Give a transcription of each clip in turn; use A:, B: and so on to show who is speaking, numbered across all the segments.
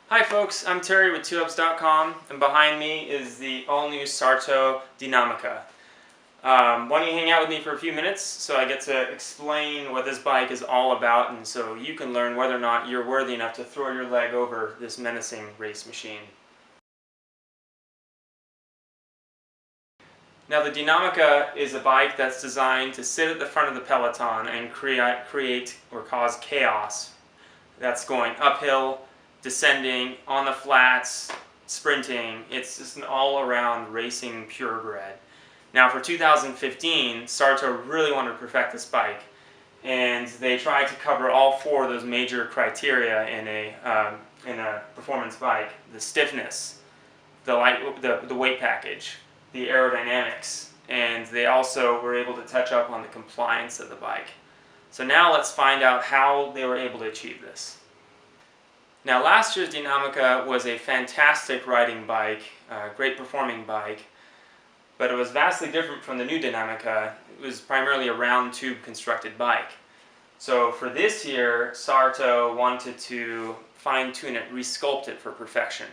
A: Hi folks, I'm Terry with 2ups.com, and behind me is the all-new Sarto Dinamica. Why don't you hang out with me for a few minutes so I get to explain what this bike is all about, and so you can learn whether or not you're worthy enough to throw your leg over this menacing race machine. Now the Dinamica is a bike that's designed to sit at the front of the peloton and create or cause chaos. That's going uphill, descending, on the flats, sprinting. It's just an all-around racing purebred. Now for 2015, Sarto really wanted to perfect this bike, and they tried to cover all four of those major criteria in a performance bike: the stiffness, the weight package, the aerodynamics, and they also were able to touch up on the compliance of the bike. So now let's find out how they were able to achieve this. Now last year's Dinamica was a fantastic riding bike, great performing bike, but it was vastly different from the new Dinamica. It was primarily a round tube constructed bike. So for this year, Sarto wanted to fine-tune it, resculpt it for perfection.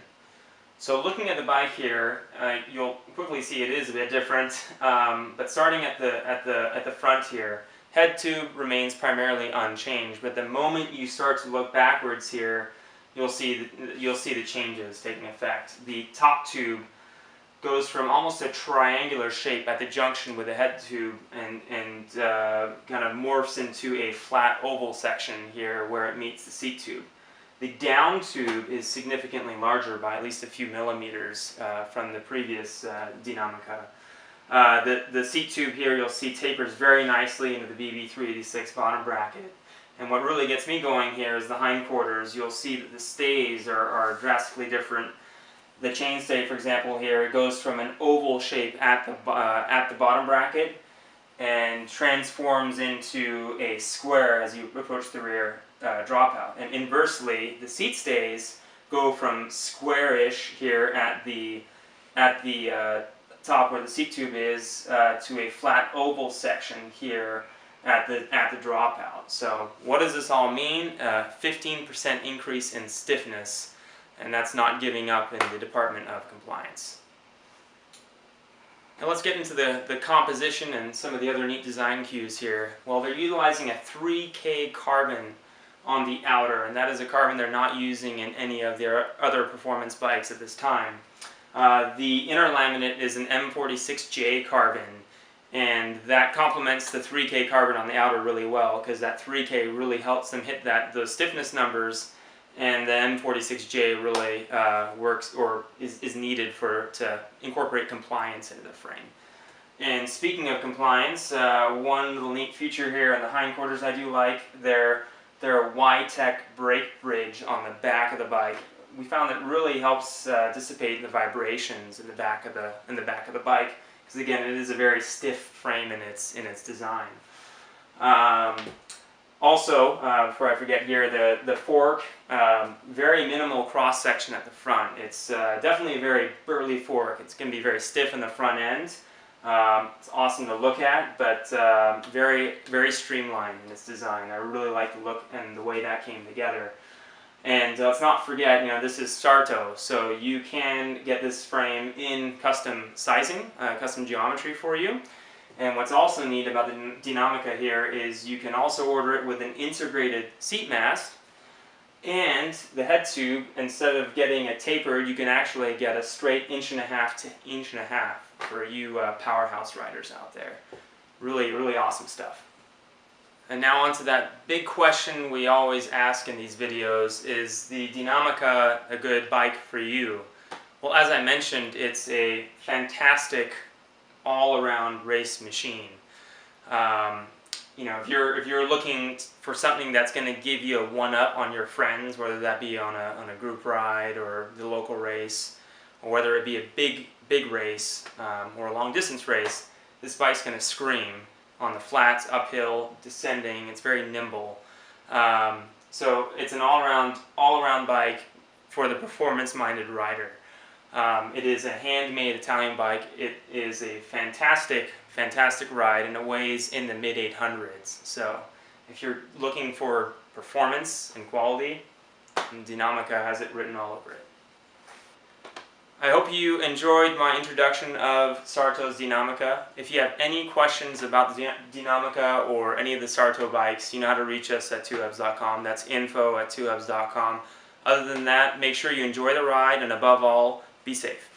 A: So looking at the bike here, you'll quickly see it is a bit different, but starting at the front here, head tube remains primarily unchanged, but the moment you start to look backwards here, you'll see the changes taking effect. The top tube goes from almost a triangular shape at the junction with the head tube and kind of morphs into a flat oval section here where it meets the seat tube. The down tube is significantly larger by at least a few millimeters from the previous Dinamica. The seat tube here, you'll see, tapers very nicely into the BB386 bottom bracket. And what really gets me going here is the hindquarters. You'll see that the stays are drastically different. The chainstay, for example, here, it goes from an oval shape at the bottom bracket and transforms into a square as you approach the rear dropout. And inversely, the seat stays go from squarish here at the top where the seat tube is to a flat oval section here at the dropout. So what does this all mean? 15% increase in stiffness, and that's not giving up in the department of compliance. Now let's get into the composition and some of the other neat design cues here. Well, they're utilizing a 3K carbon on the outer, and that is a carbon they're not using in any of their other performance bikes at this time. The inner laminate is an M46J carbon, and that complements the 3K carbon on the outer really well, because that 3K really helps them hit those stiffness numbers, and the M46J really works or is needed to incorporate compliance into the frame. And speaking of compliance, one little neat feature here on the hindquarters I do like, their Y-Tech brake bridge on the back of the bike. We found that really helps dissipate the vibrations in the back of the bike, because again, it is a very stiff frame in its design. Also, before I forget here, the fork, very minimal cross section at the front. It's definitely a very burly fork. It's going to be very stiff in the front end. It's awesome to look at, but very, very streamlined in its design. I really like the look and the way that came together. And let's not forget, this is Sarto, so you can get this frame in custom sizing, custom geometry for you. And what's also neat about the Dinamica here is you can also order it with an integrated seat mast, and the head tube, instead of getting a tapered, you can actually get a straight 1.5 to 1.5 inches for you powerhouse riders out there. Really, really awesome stuff. And now on to that big question we always ask in these videos: is the Dinamica a good bike for you? Well, as I mentioned, it's a fantastic all-around race machine. If you're looking for something that's going to give you a one-up on your friends, whether that be on a group ride or the local race, or whether it be a big race or a long-distance race, this bike's going to scream. On the flats, uphill, descending, it's very nimble. So it's an all-around bike for the performance-minded rider. It is a handmade Italian bike. It is a fantastic ride, and it weighs in the mid-800s. So if you're looking for performance and quality, and Dinamica has it written all over it. I hope you enjoyed my introduction of Sarto's Dinamica. If you have any questions about the Dinamica or any of the Sarto bikes, you know how to reach us at 2hubs.com. That's info@2hubs.com. Other than that, make sure you enjoy the ride, and above all, be safe.